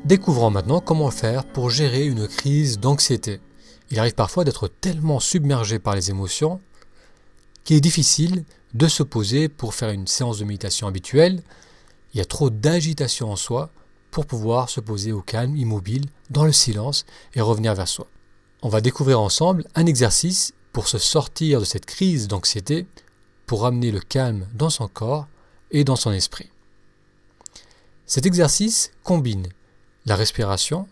Découvrons maintenant comment faire pour gérer une crise d'anxiété. Il arrive parfois d'être tellement submergé par les émotions qu'il est difficile de se poser pour faire une séance de méditation habituelle. Il y a trop d'agitation en soi pour pouvoir se poser au calme, immobile, dans le silence et revenir vers soi. On va découvrir ensemble un exercice pour se sortir de cette crise d'anxiété, pour ramener le calme dans son corps et dans son esprit. Cet exercice combine la respiration,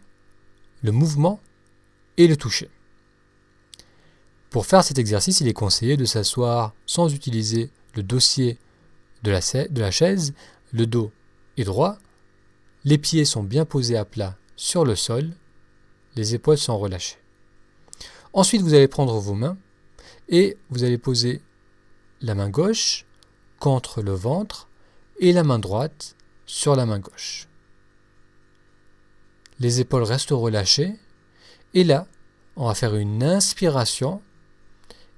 le mouvement et le toucher. Pour faire cet exercice, il est conseillé de s'asseoir sans utiliser le dossier de la chaise, le dos est droit, les pieds sont bien posés à plat sur le sol, les épaules sont relâchées. Ensuite, vous allez prendre vos mains et vous allez poser la main gauche contre le ventre et la main droite sur la main gauche. Les épaules restent relâchées et là, on va faire une inspiration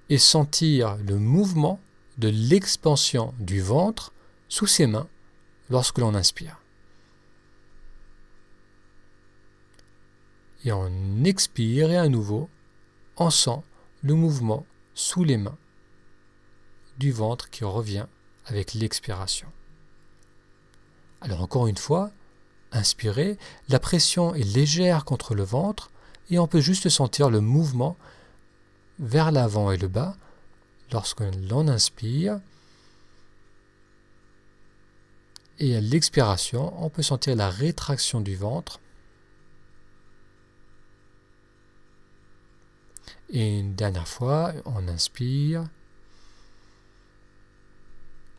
et sentir le mouvement de l'expansion du ventre sous ses mains lorsque l'on inspire. Et on expire et à nouveau, on sent le mouvement sous les mains du ventre qui revient avec l'expiration. Alors encore une fois, inspirez, la pression est légère contre le ventre et on peut juste sentir le mouvement vers l'avant et le bas lorsque l'on inspire. Et à l'expiration, on peut sentir la rétraction du ventre. Et une dernière fois, on inspire.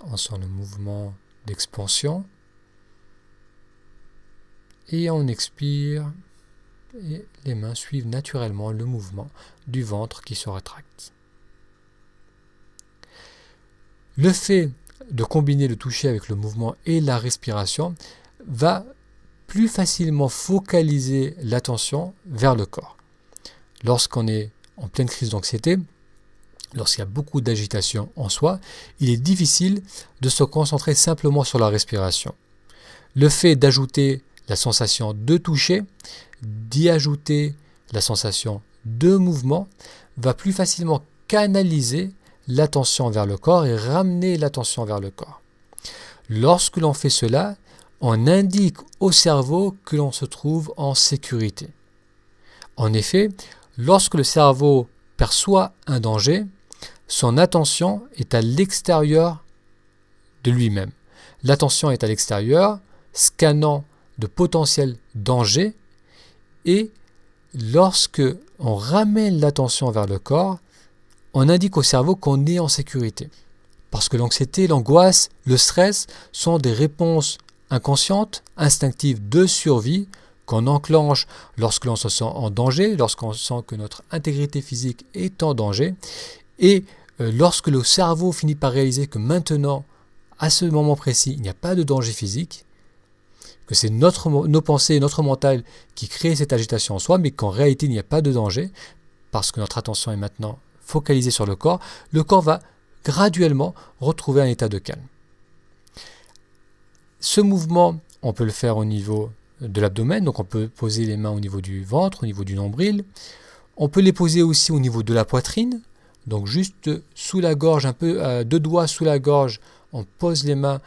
On sent le mouvement d'expansion. Et on expire. Et les mains suivent naturellement le mouvement du ventre qui se rétracte. Le fait de combiner le toucher avec le mouvement et la respiration va plus facilement focaliser l'attention vers le corps. Lorsqu'on est en pleine crise d'anxiété, lorsqu'il y a beaucoup d'agitation en soi, il est difficile de se concentrer simplement sur la respiration. Le fait d'ajouter la sensation de toucher, d'y ajouter la sensation de mouvement, va plus facilement canaliser l'attention vers le corps et ramener l'attention vers le corps. Lorsque l'on fait cela, on indique au cerveau que l'on se trouve en sécurité. En effet, lorsque le cerveau perçoit un danger, son attention est à l'extérieur de lui-même. L'attention est à l'extérieur, scannant de potentiels dangers, et lorsque on ramène l'attention vers le corps, on indique au cerveau qu'on est en sécurité. Parce que l'anxiété, l'angoisse, le stress sont des réponses inconscientes, instinctives de survie qu'on enclenche lorsque l'on se sent en danger, lorsqu'on sent que notre intégrité physique est en danger, et lorsque le cerveau finit par réaliser que maintenant, à ce moment précis, il n'y a pas de danger physique, que c'est nos pensées, notre mental qui créent cette agitation en soi, mais qu'en réalité il n'y a pas de danger, parce que notre attention est maintenant focalisée sur le corps va graduellement retrouver un état de calme. Ce mouvement, on peut le faire au niveau de l'abdomen, donc on peut poser les mains au niveau du ventre, au niveau du nombril. On peut les poser aussi au niveau de la poitrine, donc juste sous la gorge, un peu deux doigts sous la gorge, on pose les mains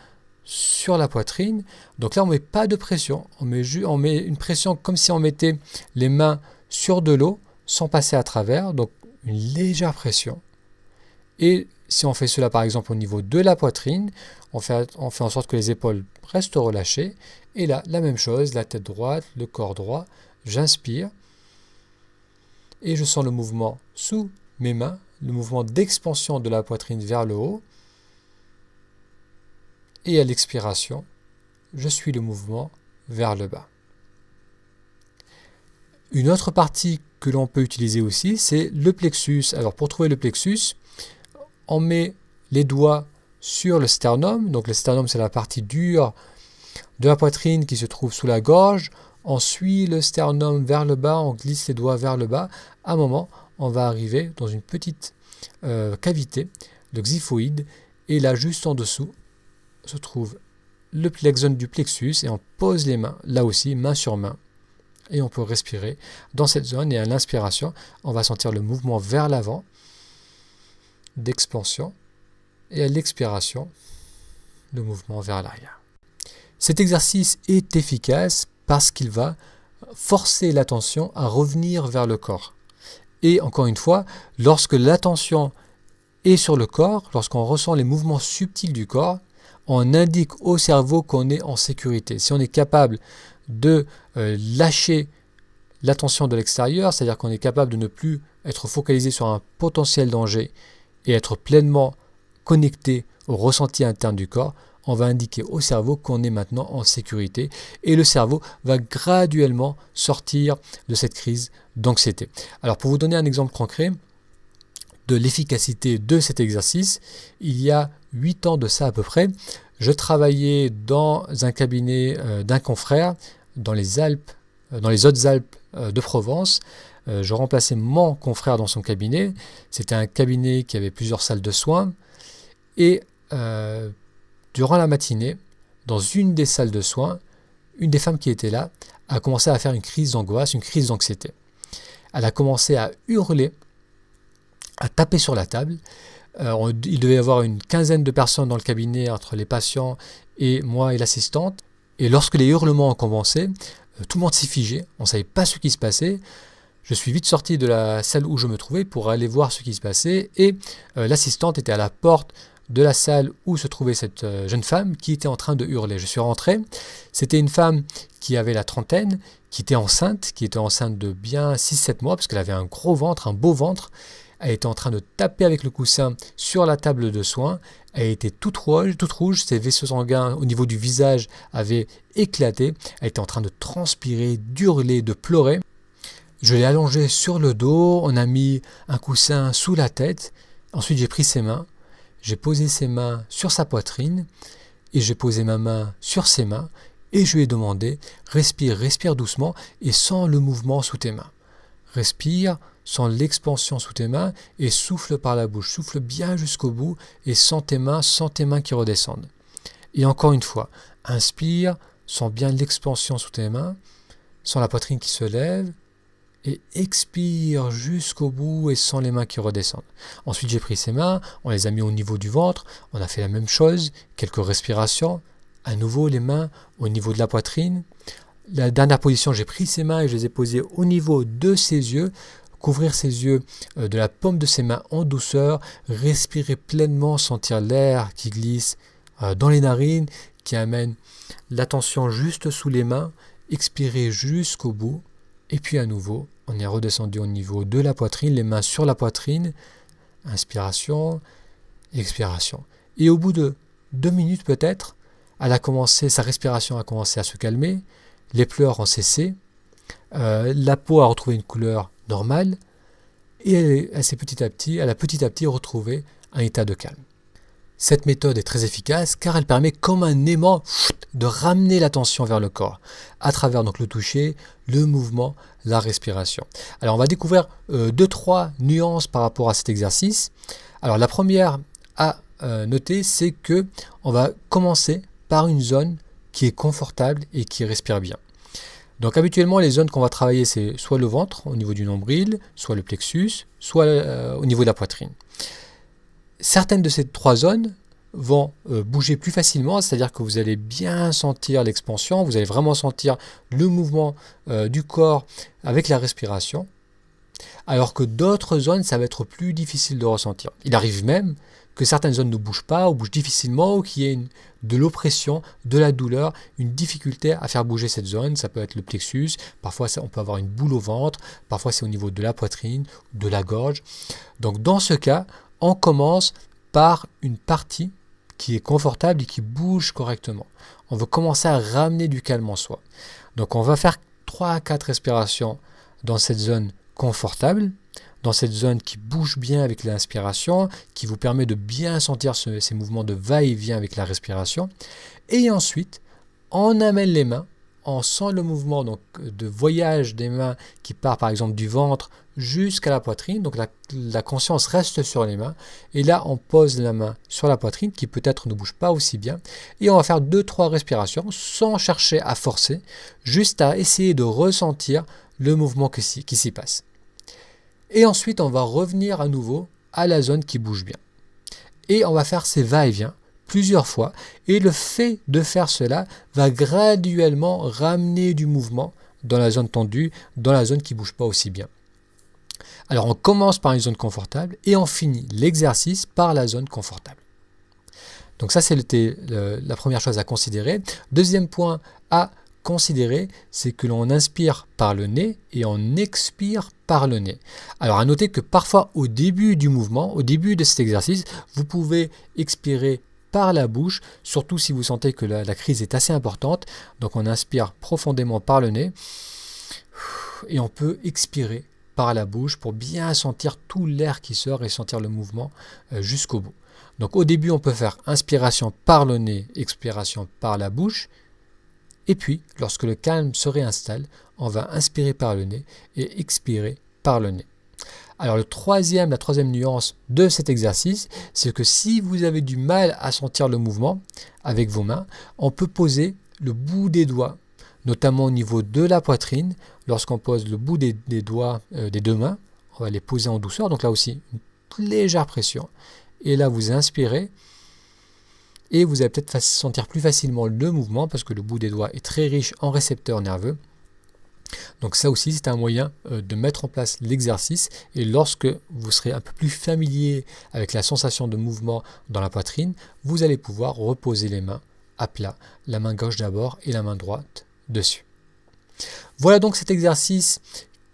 sur la poitrine. Donc là, on ne met pas de pression, on met une pression comme si on mettait les mains sur de l'eau sans passer à travers, donc une légère pression. Et si on fait cela par exemple au niveau de la poitrine, on fait en sorte que les épaules restent relâchées. Et là, la même chose, la tête droite, le corps droit, j'inspire et je sens le mouvement sous mes mains, le mouvement d'expansion de la poitrine vers le haut. Et à l'expiration, je suis le mouvement vers le bas. Une autre partie que l'on peut utiliser aussi, c'est le plexus. Alors pour trouver le plexus, on met les doigts sur le sternum. Donc le sternum, c'est la partie dure de la poitrine qui se trouve sous la gorge. On suit le sternum vers le bas, on glisse les doigts vers le bas. À un moment, on va arriver dans une petite cavité, le xiphoïde, et là, juste en dessous, se trouve la zone du plexus, et on pose les mains, là aussi, main sur main, et on peut respirer dans cette zone. Et à l'inspiration, on va sentir le mouvement vers l'avant d'expansion et à l'expiration, le mouvement vers l'arrière. Cet exercice est efficace parce qu'il va forcer l'attention à revenir vers le corps. Et encore une fois, lorsque l'attention est sur le corps, lorsqu'on ressent les mouvements subtils du corps, on indique au cerveau qu'on est en sécurité. Si on est capable de lâcher l'attention de l'extérieur, c'est-à-dire qu'on est capable de ne plus être focalisé sur un potentiel danger et être pleinement connecté au ressenti interne du corps, on va indiquer au cerveau qu'on est maintenant en sécurité et le cerveau va graduellement sortir de cette crise d'anxiété. Alors pour vous donner un exemple concret de l'efficacité de cet exercice, il y a 8 ans de ça à peu près, je travaillais dans un cabinet d'un confrère dans les Alpes, dans les Hautes-Alpes de Provence. Je remplaçais mon confrère dans son cabinet. C'était un cabinet qui avait plusieurs salles de soins et durant la matinée, dans une des salles de soins, une des femmes qui était là a commencé à faire une crise d'angoisse, une crise d'anxiété. Elle a commencé à hurler, à taper sur la table. Il devait y avoir une quinzaine de personnes dans le cabinet entre les patients et moi et l'assistante. Et lorsque les hurlements ont commencé, tout le monde s'est figé, on ne savait pas ce qui se passait. Je suis vite sorti de la salle où je me trouvais pour aller voir ce qui se passait et l'assistante était à la porte de la salle où se trouvait cette jeune femme qui était en train de hurler. Je suis rentré, c'était une femme qui avait la trentaine, qui était enceinte de bien 6-7 mois parce qu'elle avait un gros ventre, un beau ventre. Elle était en train de taper avec le coussin sur la table de soins. Elle était toute rouge, ses vaisseaux sanguins au niveau du visage avaient éclaté. Elle était en train de transpirer, d'hurler, de pleurer. Je l'ai allongée sur le dos, on a mis un coussin sous la tête. Ensuite, j'ai pris ses mains, j'ai posé ses mains sur sa poitrine et j'ai posé ma main sur ses mains et je lui ai demandé « Respire doucement et sens le mouvement sous tes mains. Respire, sens l'expansion sous tes mains et souffle par la bouche. Souffle bien jusqu'au bout et sens tes mains qui redescendent. Et encore une fois, inspire, sens bien l'expansion sous tes mains, sens la poitrine qui se lève et expire jusqu'au bout et sens les mains qui redescendent. Ensuite, j'ai pris ses mains, on les a mis au niveau du ventre, on a fait la même chose, quelques respirations, à nouveau les mains au niveau de la poitrine. La dernière position, j'ai pris ses mains et je les ai posées au niveau de ses yeux, couvrir ses yeux de la paume de ses mains en douceur, respirer pleinement, sentir l'air qui glisse dans les narines, qui amène l'attention juste sous les mains, expirer jusqu'au bout, et puis à nouveau, on est redescendu au niveau de la poitrine, les mains sur la poitrine, inspiration, expiration. Et au bout de 2 minutes peut-être, sa respiration a commencé à se calmer, les pleurs ont cessé, la peau a retrouvé une couleur normale et elle a petit à petit retrouvé un état de calme. Cette méthode est très efficace car elle permet comme un aimant de ramener l'attention vers le corps à travers donc le toucher, le mouvement, la respiration. Alors on va découvrir 2-3 nuances par rapport à cet exercice. Alors la première à noter, c'est que on va commencer par une zone qui est confortable et qui respire bien. Donc habituellement les zones qu'on va travailler c'est soit le ventre au niveau du nombril, soit le plexus, soit au niveau de la poitrine. Certaines de ces 3 zones vont bouger plus facilement, c'est-à-dire que vous allez bien sentir l'expansion, vous allez vraiment sentir le mouvement du corps avec la respiration, alors que d'autres zones, ça va être plus difficile de ressentir. Il arrive même que certaines zones ne bougent pas ou bougent difficilement ou qu'il y ait de l'oppression, de la douleur, une difficulté à faire bouger cette zone. Ça peut être le plexus, parfois on peut avoir une boule au ventre, parfois c'est au niveau de la poitrine, de la gorge. Donc dans ce cas, on commence par une partie qui est confortable et qui bouge correctement. On veut commencer à ramener du calme en soi. Donc on va faire 3 à 4 respirations dans cette zone confortable, dans cette zone qui bouge bien avec l'inspiration, qui vous permet de bien sentir ces mouvements de va-et-vient avec la respiration. Et ensuite, on amène les mains on sent le mouvement donc, de voyage des mains qui part par exemple du ventre jusqu'à la poitrine. Donc la conscience reste sur les mains. Et là, on pose la main sur la poitrine qui peut-être ne bouge pas aussi bien. Et on va faire 2-3 respirations sans chercher à forcer, juste à essayer de ressentir le mouvement qui s'y passe. Et ensuite, on va revenir à nouveau à la zone qui bouge bien. Et on va faire ces va-et-vient plusieurs fois. Et le fait de faire cela va graduellement ramener du mouvement dans la zone tendue, dans la zone qui ne bouge pas aussi bien. Alors on commence par une zone confortable et on finit l'exercice par la zone confortable. Donc ça, c'était la première chose à considérer. Deuxième point à considérer, c'est que l'on inspire par le nez et on expire par le nez. Alors à noter que parfois au début du mouvement, au début de cet exercice, vous pouvez expirer par la bouche, surtout si vous sentez que la crise est assez importante. Donc on inspire profondément par le nez et on peut expirer par la bouche pour bien sentir tout l'air qui sort et sentir le mouvement jusqu'au bout. Donc au début, on peut faire inspiration par le nez, expiration par la bouche. Et puis, lorsque le calme se réinstalle, on va inspirer par le nez et expirer par le nez. Alors la troisième nuance de cet exercice, c'est que si vous avez du mal à sentir le mouvement avec vos mains, on peut poser le bout des doigts, notamment au niveau de la poitrine. Lorsqu'on pose le bout des doigts des deux mains, on va les poser en douceur. Donc là aussi, une légère pression. Et là, vous inspirez. Et vous allez peut-être sentir plus facilement le mouvement parce que le bout des doigts est très riche en récepteurs nerveux. Donc ça aussi, c'est un moyen de mettre en place l'exercice. Et lorsque vous serez un peu plus familier avec la sensation de mouvement dans la poitrine, vous allez pouvoir reposer les mains à plat, la main gauche d'abord et la main droite dessus. Voilà donc cet exercice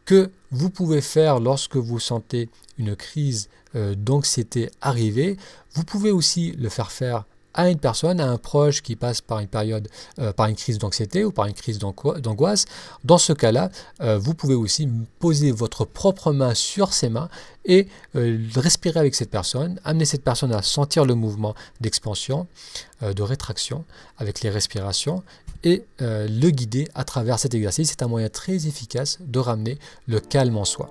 que vous pouvez faire lorsque vous sentez une crise d'anxiété arriver. Vous pouvez aussi le faire à une personne, à un proche qui passe par une période, par une crise d'anxiété ou par une crise d'angoisse. Dans ce cas-là, vous pouvez aussi poser votre propre main sur ses mains et respirer avec cette personne, amener cette personne à sentir le mouvement d'expansion, de rétraction avec les respirations et le guider à travers cet exercice. C'est un moyen très efficace de ramener le calme en soi.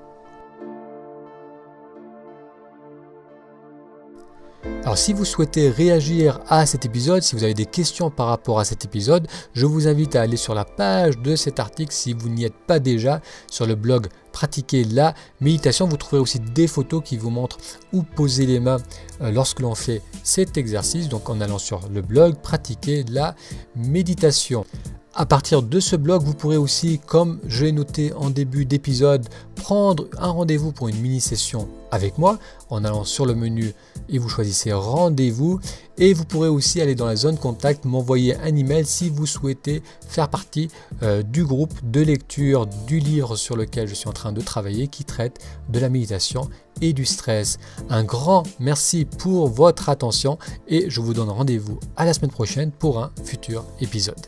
Alors si vous souhaitez réagir à cet épisode, si vous avez des questions par rapport à cet épisode, je vous invite à aller sur la page de cet article si vous n'y êtes pas déjà, sur le blog Pratiquer la méditation. Vous trouverez aussi des photos qui vous montrent où poser les mains lorsque l'on fait cet exercice, donc en allant sur le blog Pratiquer la méditation. À partir de ce blog, vous pourrez aussi, comme je l'ai noté en début d'épisode, prendre un rendez-vous pour une mini-session avec moi en allant sur le menu et vous choisissez rendez-vous. Et vous pourrez aussi aller dans la zone contact, m'envoyer un email si vous souhaitez faire partie du groupe de lecture du livre sur lequel je suis en train de travailler qui traite de la méditation et du stress. Un grand merci pour votre attention et je vous donne rendez-vous à la semaine prochaine pour un futur épisode.